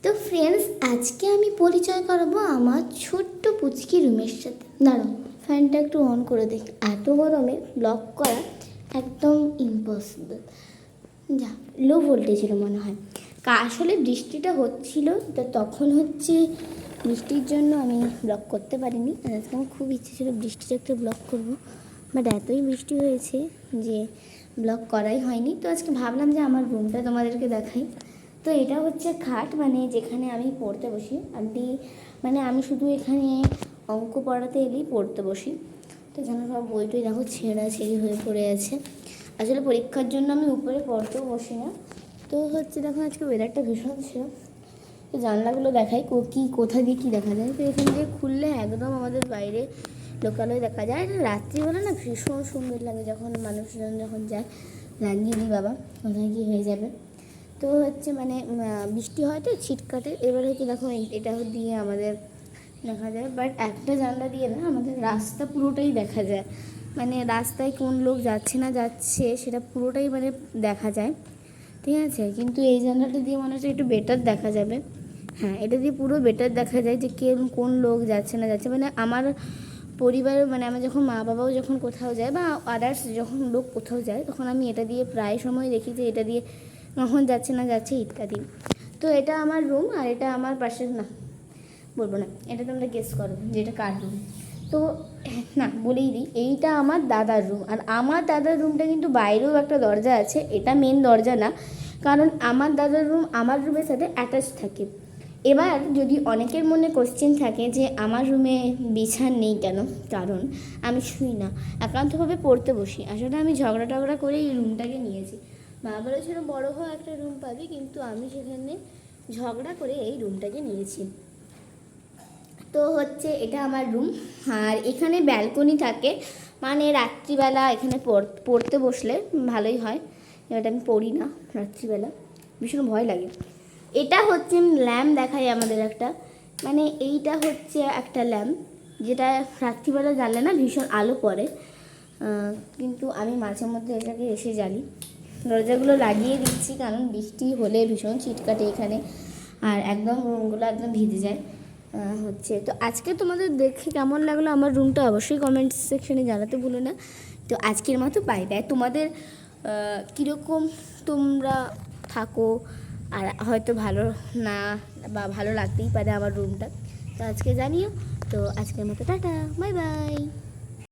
তো ফ্রেন্ডস, আজকে আমি পরিচয় করাবো আমার ছোট্ট পুচকি রুমের সাথে। দাঁড়াও, ফ্যানটা একটু অন করে দেখি। এত গরমে ব্লগ করা একদম ইম্পসিবল। যা লো ভোল্টেজের মনে হয়। আসলে বৃষ্টিটা হচ্ছিল, তো তখন হচ্ছে বৃষ্টির জন্য আমি ব্লগ করতে পারিনি। আর আজকে আমার খুব ইচ্ছে ছিল বৃষ্টির একটা ব্লগ করবো, বাট এতই বৃষ্টি হয়েছে যে ব্লগ করাই হয়নি। তো আজকে ভাবলাম যে আমার রুমটা তোমাদেরকে দেখাই। তো এটা হচ্ছে খাট, মানে যেখানে আমি পড়তে বসি। আমি শুধু এখানে অঙ্ক পড়াতে এলেই পড়তে বসি। তো এখানে সব বই টই দেখো ছেঁড়াছেড়ি হয়ে পড়ে আছে। আসলে পরীক্ষার জন্য আমি উপরে পড়তেও বসি না। তো হচ্ছে দেখো আজকে ওয়েদারটা ভীষণ ছিল। তো জানলাগুলো দেখাই কোথা দিয়ে কী দেখা যায়। তো এখান থেকে খুললে একদম আমাদের বাইরে লোকালয় দেখা যায়। আর রাত্রিবেলা না ভীষণ সুন্দর লাগে, যখন মানুষজন যখন যায় লাগিয়ে দিই বাবা কোথায় কী হয়ে যাবে। তো হচ্ছে বৃষ্টি হয় তো ছিটকাটে। এবার হচ্ছে দেখো এটা দিয়ে আমাদের দেখা যায়, বাট একটা জানলা দিয়ে না আমাদের রাস্তা পুরোটাই দেখা যায়। মানে রাস্তায় কোন লোক যাচ্ছে না যাচ্ছে সেটা পুরোটাই দেখা যায়, ঠিক আছে। কিন্তু এই জানলাটা দিয়ে মনে হচ্ছে একটু বেটার দেখা যাবে। হ্যাঁ, এটা দিয়ে পুরো বেটার দেখা যায় যে কোন লোক যাচ্ছে না যাচ্ছে। আমার পরিবারের আমার যখন মা বাবাও যখন কোথাও যায় বা আদার্স যখন লোক কোথাও যায়, তখন আমি এটা দিয়ে প্রায় সময় দেখি যে এটা দিয়ে কখন যাচ্ছে না যাচ্ছে ইত্যাদি। তো এটা আমার রুম, আর এটা আমার পাশে না বলবো না, এটা তোমরা গেস করো যে এটা কার রুম। তো না বলেই দিই, এইটা আমার দাদার রুম। আর আমার দাদার রুমটা কিন্তু বাইরেও একটা দরজা আছে, এটা মেন দরজা না, কারণ আমার দাদার রুম আমার রুমের সাথে অ্যাটাচ থাকে। এবার যদি অনেকের মনে কোশ্চেন থাকে যে আমার রুমে বিছান নেই কেন, কারণ আমি শুই না, একান্তভাবে পড়তে বসি। আসলে আমি ঝগড়া টগড়া করে এই রুমটাকে নিয়েছি। মা বলেছিল বড় হওয়া একটা রুম পাবি, কিন্তু আমি সেখানে ঝগড়া করে এই রুমটাকে নিয়েছি। তো হচ্ছে এটা আমার রুম। আর এখানে ব্যালকনি থাকে, রাত্রিবেলা এখানে পড়তে বসলে ভালোই হয়। এবার আমি পড়ি না রাত্রিবেলা, ভীষণ ভয় লাগে। এটা হচ্ছে ল্যাম্প দেখায় আমাদের একটা, এইটা হচ্ছে একটা ল্যাম্প, যেটা রাত্রিবেলা জ্বালে না, ভীষণ আলো পড়ে। কিন্তু আমি মাঝে মধ্যে এটাকে এসে জ্বালি। দরজাগুলো লাগিয়ে দিচ্ছি কারণ বৃষ্টি হলে ভীষণ ছিটকাটে এখানে, আর একদম রুমগুলো একদম ভিজে যায়। তো আজকে তোমাদের দেখে কেমন লাগলো আমার রুমটা অবশ্যই কমেন্ট সেকশনে জানাতে ভুলো না। তো আজকের মতো বাই বাই। তোমাদের কীরকম তোমরা থাকো, আর হয়তো ভালো না বা ভালো লাগতেই পারে আমার রুমটা, তো আজকে জানিও। তো আজকের মতো টাটা, বাই বাই।